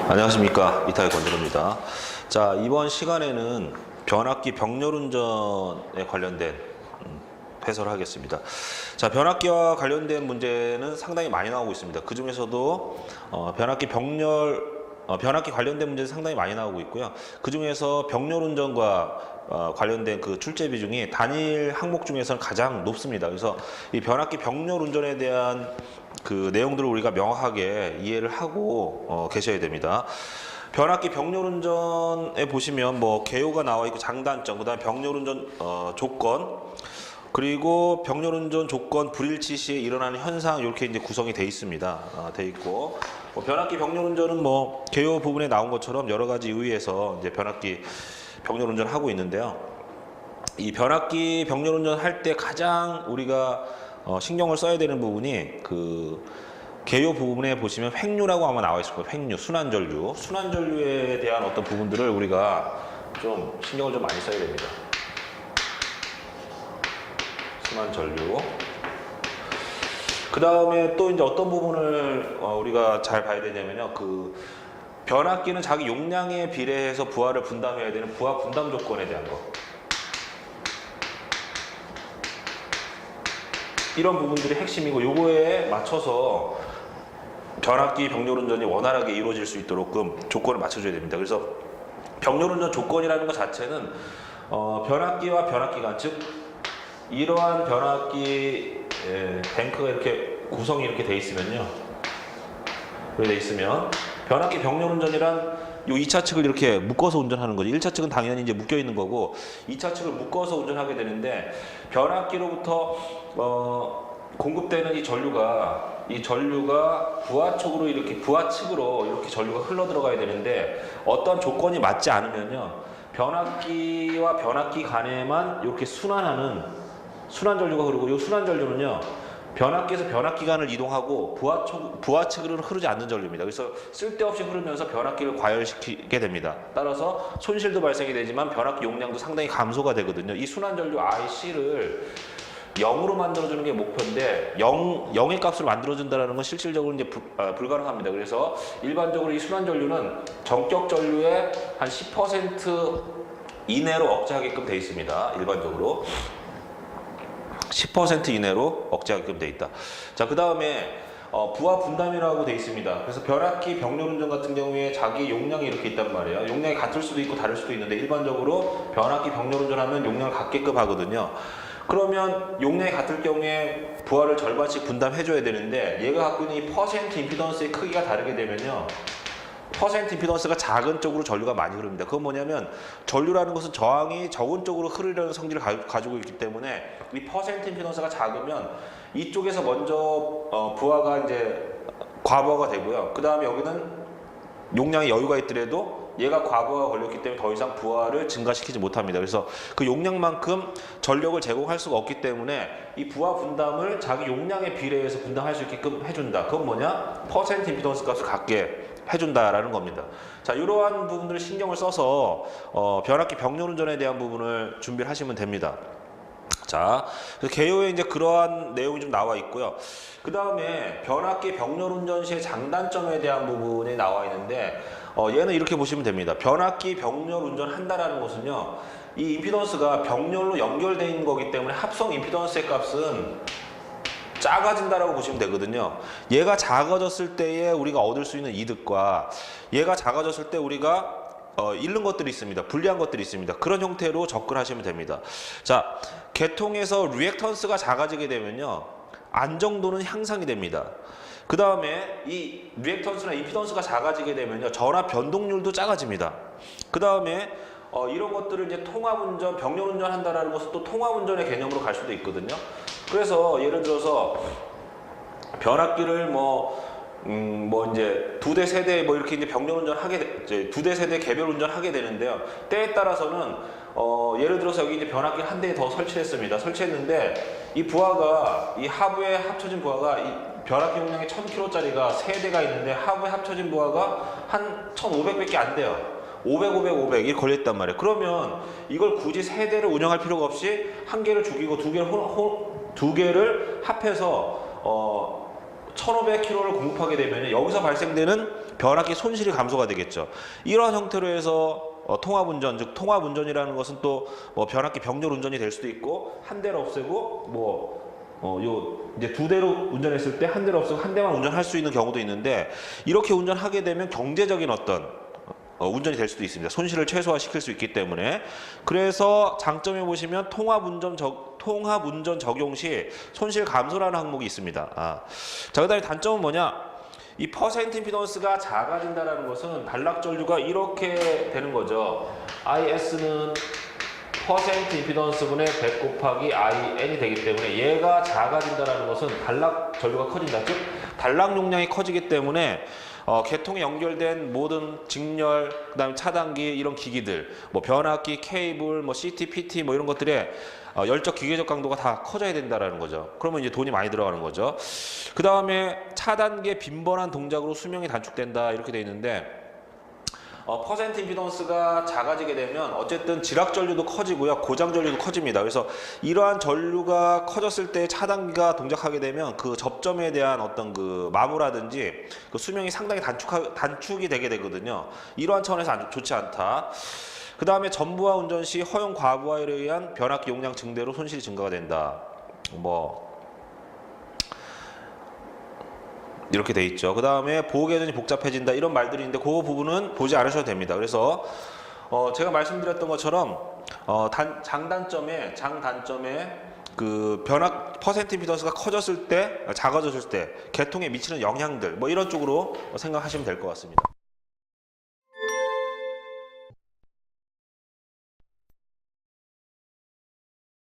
안녕하십니까, 이타의 권진호입니다. 자, 이번 시간에는 변압기 병렬운전에 관련된 해설을 하겠습니다. 자, 변압기와 관련된 문제는 상당히 많이 나오고 있습니다. 그 중에서도 변압기 관련된 문제는 상당히 많이 나오고 있고요. 그 중에서 병렬운전과 관련된 그 출제 비중이 단일 항목 중에서는 가장 높습니다. 그래서 이 변압기 병렬운전에 대한 그 내용들을 우리가 명확하게 이해를 하고 계셔야 됩니다. 변압기 병렬운전에 보시면 뭐 개요가 나와 있고 장단점, 그다음에 병렬운전 조건, 그리고 병렬운전 조건 불일치 시에 일어나는 현상, 이렇게 이제 구성이 돼 있습니다. 돼 있고 변압기 병렬운전은 뭐 개요 부분에 나온 것처럼 여러 가지 의의에서 이제 변압기 병렬운전 하고 있는데요. 이 변압기 병렬운전 할 때 가장 우리가 신경을 써야 되는 부분이 그 개요 부분에 보시면 횡류라고 아마 나와 있을 거예요. 횡류, 순환전류에 대한 어떤 부분들을 우리가 좀 신경을 좀 많이 써야 됩니다. 순환전류. 그 다음에 또 이제 어떤 부분을 우리가 잘 봐야 되냐면요. 그 변압기는 자기 용량에 비례해서 부하를 분담해야 되는 부하 분담 조건에 대한 거. 이런 부분들이 핵심이고, 요거에 맞춰서 변압기 병렬운전이 원활하게 이루어질 수 있도록 조건을 맞춰줘야 됩니다. 그래서 병렬운전 조건이라는 것 자체는 변압기와 변압기관, 즉 이러한 변압기 뱅크가 이렇게 구성이 이렇게 돼 있으면요, 이렇게 돼 있으면 변압기 병렬운전이란 요 2차 측을 이렇게 묶어서 운전하는 거죠. 1차 측은 당연히 이제 묶여 있는 거고 2차 측을 묶어서 운전하게 되는데, 변압기로부터 공급되는 이 전류가 부하 측으로 이렇게 전류가 흘러 들어가야 되는데, 어떤 조건이 맞지 않으면요, 변압기와 변압기 간에만 이렇게 순환하는 순환전류가 흐르고, 이 순환전류는요 변압기에서 변압기관을 이동하고 부하 측으로 흐르지 않는 전류입니다. 그래서 쓸데없이 흐르면서 변압기를 과열시키게 됩니다. 따라서 손실도 발생이 되지만 변압기 용량도 상당히 감소가 되거든요. 이 순환전류 IC를 0으로 만들어주는 게 목표인데 0의 값으로 만들어준다는 건 실질적으로 이제 불가능합니다. 그래서 일반적으로 이 순환전류는 전격 전류의 한 10% 이내로 억제하게끔 되어 있습니다. 일반적으로 10% 이내로 억제하게끔 되어 있다. 자, 그 다음에 부하 분담이라고 되어 있습니다. 그래서 변압기 병렬운전 같은 경우에 자기 용량이 이렇게 있단 말이에요. 용량이 같을 수도 있고 다를 수도 있는데, 일반적으로 변압기 병렬운전하면 용량을 같게끔 하거든요. 그러면 용량이 같을 경우에 부하를 절반씩 분담해줘야 되는데, 얘가 갖고 있는 이 퍼센트 임피던스의 크기가 다르게 되면요, 퍼센트 임피던스가 작은 쪽으로 전류가 많이 흐릅니다. 그건 뭐냐면, 전류라는 것은 저항이 적은 쪽으로 흐르려는 성질을 가지고 있기 때문에 이 퍼센트 임피던스가 작으면 이쪽에서 먼저 부하가 이제 과부하가 되고요. 그 다음에 여기는 용량에 여유가 있더라도 얘가 과부하가 걸렸기 때문에 더 이상 부하를 증가시키지 못합니다. 그래서 그 용량만큼 전력을 제공할 수가 없기 때문에 이 부하 분담을 자기 용량에 비례해서 분담할 수 있게끔 해준다. 그건 뭐냐? 퍼센트 임피던스 값을 갖게 해준다라는 겁니다. 자, 이러한 부분들을 신경을 써서 변압기 병렬운전에 대한 부분을 준비를 하시면 됩니다. 자, 개요에 이제 그러한 내용이 좀 나와 있고요. 그 다음에 변압기 병렬운전 시의 장단점에 대한 부분이 나와 있는데, 얘는 이렇게 보시면 됩니다. 변압기 병렬운전 한다라는 것은요, 이 임피던스가 병렬로 연결되어 있는 거기 때문에 합성 임피던스의 값은 작아진다라고 보시면 되거든요. 얘가 작아졌을 때에 우리가 얻을 수 있는 이득과 얘가 작아졌을 때 우리가 잃는 것들이 있습니다. 불리한 것들이 있습니다. 그런 형태로 접근하시면 됩니다. 자, 계통에서 리액턴스가 작아지게 되면요, 안정도는 향상이 됩니다. 그 다음에 이 리액턴스나 임피던스가 작아지게 되면요, 전압 변동률도 작아집니다. 그 다음에 이런 것들을 이제 통합운전, 병렬운전 한다라는 것은 또 통합운전의 개념으로 갈 수도 있거든요. 그래서 예를 들어서 변압기를 이제 2대 세대 이렇게 이제 병렬운전 이제 2대 세대 개별 운전하게 되는데요. 때에 따라서는 예를 들어서 여기 이제 변압기를 한 대 더 설치했습니다. 설치했는데 이 부하가, 이 하부에 합쳐진 부하가, 이 변압기 용량이 1000kg짜리가 3대가 있는데 하부에 합쳐진 부하가 한 1500밖에 안 돼요. 500, 500, 500 이렇게 걸려있단 말이에요. 그러면 이걸 굳이 3대를 운영할 필요가 없이 한 개를 죽이고 두 개를 합해서 1500km를 공급하게 되면 여기서 발생되는 변압기 손실이 감소가 되겠죠. 이러한 형태로 해서 통합운전, 즉 통합운전이라는 것은 또 변압기 병렬 운전이 될 수도 있고 한 대를 없애고 이제 두 대로 운전했을 때 한 대를 없애고 한 대만 운전할 수 있는 경우도 있는데 이렇게 운전하게 되면 경제적인 어떤 운전이 될 수도 있습니다. 손실을 최소화시킬 수 있기 때문에. 그래서 장점에 보시면 통합운전 적용 시 손실 감소라는 항목이 있습니다. 자, 그다음에 단점은 뭐냐? 이 퍼센트 임피던스가 작아진다는 것은 단락 전류가 이렇게 되는 거죠. IS는 퍼센트 임피던스분의 100 곱하기 IN이 되기 때문에 얘가 작아진다는 것은 단락 전류가 커진다. 즉 단락 용량이 커지기 때문에 계통에 연결된 모든 직렬, 그다음에 차단기 이런 기기들, 변압기, 케이블, CT, PT 이런 것들의 열적 기계적 강도가 다 커져야 된다라는 거죠. 그러면 이제 돈이 많이 들어가는 거죠. 그 다음에 차단기의 빈번한 동작으로 수명이 단축된다 이렇게 돼 있는데 퍼센트 임피던스가 작아지게 되면 어쨌든 지락 전류도 커지고요, 고장 전류도 커집니다. 그래서 이러한 전류가 커졌을 때 차단기가 동작하게 되면 그 접점에 대한 어떤 그 마모라든지 그 수명이 상당히 단축이 되게 되거든요. 이러한 차원에서 좋지 않다. 그 다음에 전부하 운전 시 허용 과부하에 의한 변압기 용량 증대로 손실이 증가가 된다. 이렇게 돼 있죠. 그 다음에 보호 개선이 복잡해진다 이런 말들이 있는데 그 부분은 보지 않으셔도 됩니다. 그래서 제가 말씀드렸던 것처럼 장단점에 그 퍼센트 임피던스가 커졌을 때, 작아졌을 때 계통에 미치는 영향들 이런 쪽으로 생각하시면 될 것 같습니다.